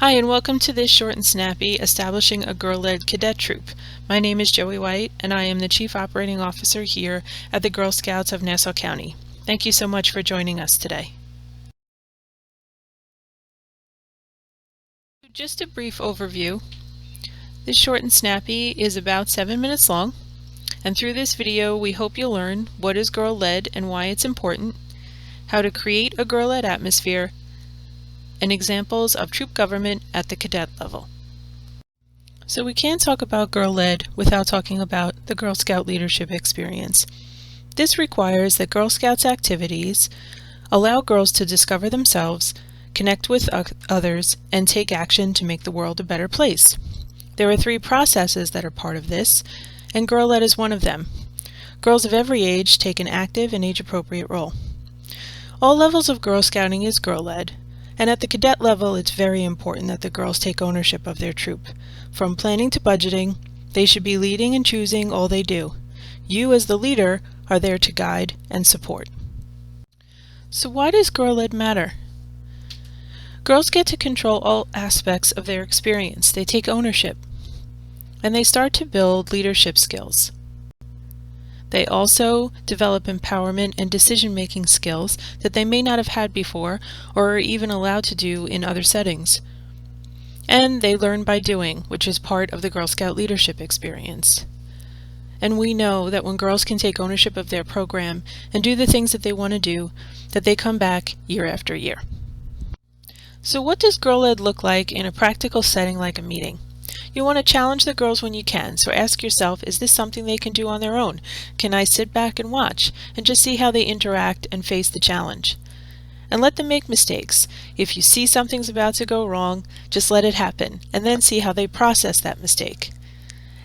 Hi and welcome to this short and snappy Establishing a Girl-Led Cadet Troop. My name is Joey White and I am the Chief Operating Officer here at the Girl Scouts of Nassau County. Thank you so much for joining us today. Just a brief overview. This short and snappy is about 7 minutes long, and through this video we hope you'll learn what is girl-led and why it's important, how to create a girl-led atmosphere, and examples of troop government at the cadet level. So we can't talk about girl-led without talking about the Girl Scout leadership experience. This requires that Girl Scouts activities allow girls to discover themselves, connect with others, and take action to make the world a better place. There are 3 processes that are part of this, and girl-led is one of them. Girls of every age take an active and age-appropriate role. All levels of Girl Scouting is girl-led, and at the cadet level it's very important that the girls take ownership of their troop. From planning to budgeting, they should be leading and choosing all they do. You as the leader are there to guide and support. So why does girl-led matter? Girls get to control all aspects of their experience. They take ownership, and they start to build leadership skills. They also develop empowerment and decision-making skills that they may not have had before or are even allowed to do in other settings. And they learn by doing, which is part of the Girl Scout leadership experience. And we know that when girls can take ownership of their program and do the things that they want to do, that they come back year after year. So what does girl-led look like in a practical setting like a meeting? You want to challenge the girls when you can, so ask yourself, is this something they can do on their own? Can I sit back and watch and just see how they interact and face the challenge? And let them make mistakes. If you see something's about to go wrong, just let it happen and then see how they process that mistake.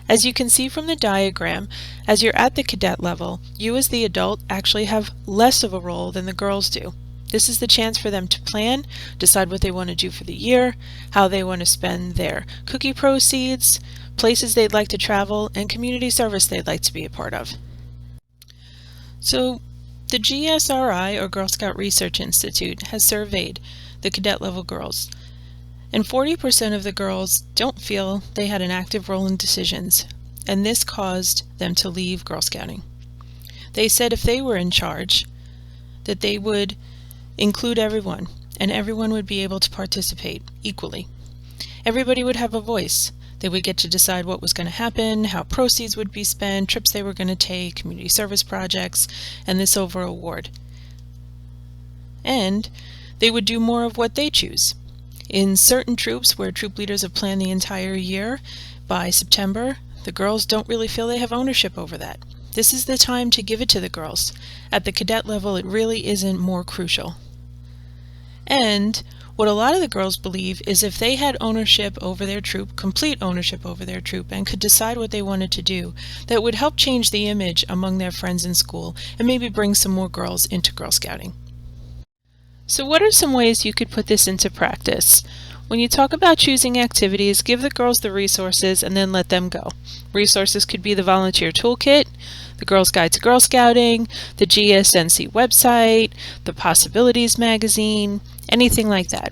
As you can see from the diagram, as you're at the cadet level, you as the adult actually have less of a role than the girls do. This is the chance for them to plan, decide what they want to do for the year, how they want to spend their cookie proceeds, places they'd like to travel, and community service they'd like to be a part of. So the GSRI, or Girl Scout Research Institute, has surveyed the cadet level girls, and 40% of the girls don't feel they had an active role in decisions, and this caused them to leave Girl Scouting. They said if they were in charge, that they would include everyone, and everyone would be able to participate equally. Everybody would have a voice. They would get to decide what was going to happen, how proceeds would be spent, trips they were going to take, community service projects, and this overall award. And they would do more of what they choose. In certain troops where troop leaders have planned the entire year, by September, the girls don't really feel they have ownership over that. This is the time to give it to the girls. At the cadet level, it really isn't more crucial. And what a lot of the girls believe is if they had ownership over their troop, complete ownership over their troop, and could decide what they wanted to do, that would help change the image among their friends in school and maybe bring some more girls into Girl Scouting. So what are some ways you could put this into practice? When you talk about choosing activities, give the girls the resources and then let them go. Resources could be the volunteer toolkit, the Girls Guide to Girl Scouting, the GSNC website, the Possibilities magazine, anything like that.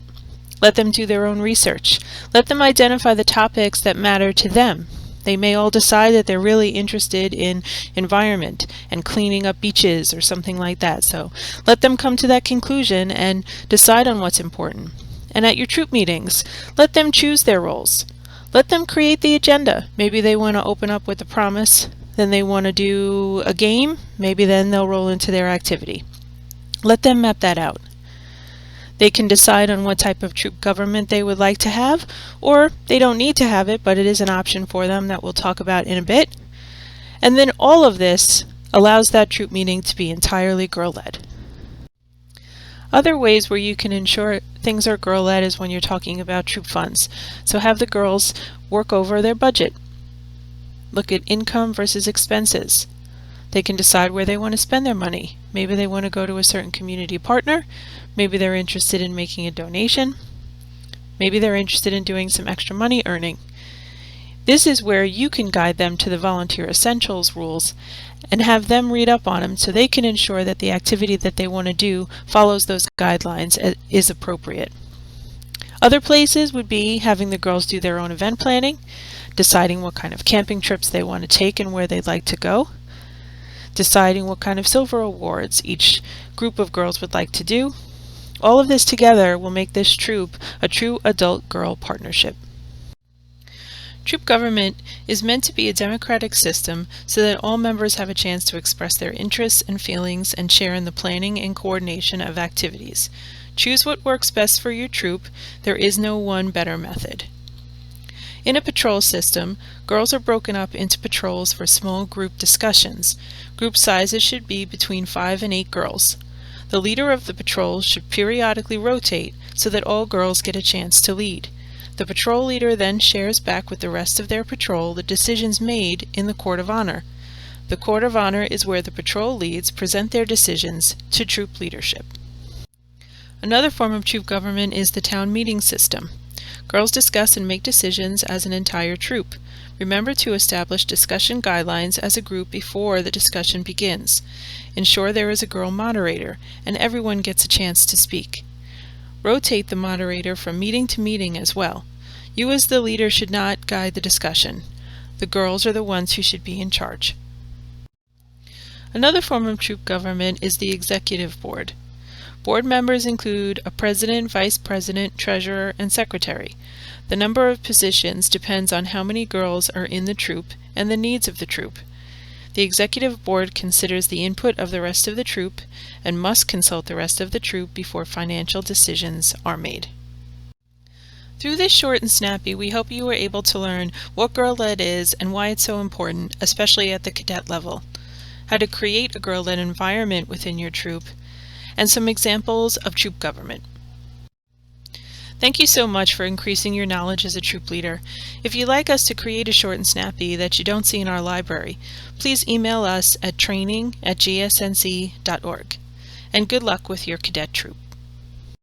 Let them do their own research. Let them identify the topics that matter to them. They may all decide that they're really interested in environment and cleaning up beaches or something like that. So let them come to that conclusion and decide on what's important. And at your troop meetings, let them choose their roles. Let them create the agenda. Maybe they want to open up with a promise, then they want to do a game, maybe then they'll roll into their activity. Let them map that out. They can decide on what type of troop government they would like to have, or they don't need to have it, but it is an option for them that we'll talk about in a bit. And then all of this allows that troop meeting to be entirely girl-led. Other ways where you can ensure things are girl-led is when you're talking about troop funds. So have the girls work over their budget. Look at income versus expenses. They can decide where they want to spend their money. Maybe they want to go to a certain community partner. Maybe they're interested in making a donation. Maybe they're interested in doing some extra money earning. This is where you can guide them to the volunteer essentials rules and have them read up on them so they can ensure that the activity that they want to do follows those guidelines and is appropriate. Other places would be having the girls do their own event planning, deciding what kind of camping trips they want to take and where they'd like to go, deciding what kind of silver awards each group of girls would like to do. All of this together will make this troop a true adult-girl partnership. Troop government is meant to be a democratic system so that all members have a chance to express their interests and feelings and share in the planning and coordination of activities. Choose what works best for your troop. There is no one better method. In a patrol system, girls are broken up into patrols for small group discussions. Group sizes should be between 5 and 8 girls. The leader of the patrol should periodically rotate so that all girls get a chance to lead. The patrol leader then shares back with the rest of their patrol the decisions made in the Court of Honor. The Court of Honor is where the patrol leads present their decisions to troop leadership. Another form of troop government is the town meeting system. Girls discuss and make decisions as an entire troop. Remember to establish discussion guidelines as a group before the discussion begins. Ensure there is a girl moderator and everyone gets a chance to speak. Rotate the moderator from meeting to meeting as well. You as the leader should not guide the discussion. The girls are the ones who should be in charge. Another form of troop government is the executive board. Board members include a president, vice president, treasurer, and secretary. The number of positions depends on how many girls are in the troop and the needs of the troop. The executive board considers the input of the rest of the troop and must consult the rest of the troop before financial decisions are made. Through this short and snappy, we hope you were able to learn what Girl Led is and why it's so important, especially at the cadet level, how to create a girl-led environment within your troop, and some examples of troop government. Thank you so much for increasing your knowledge as a troop leader. If you'd like us to create a short and snappy that you don't see in our library, please email us at training@gsnc.org. And good luck with your cadet troop.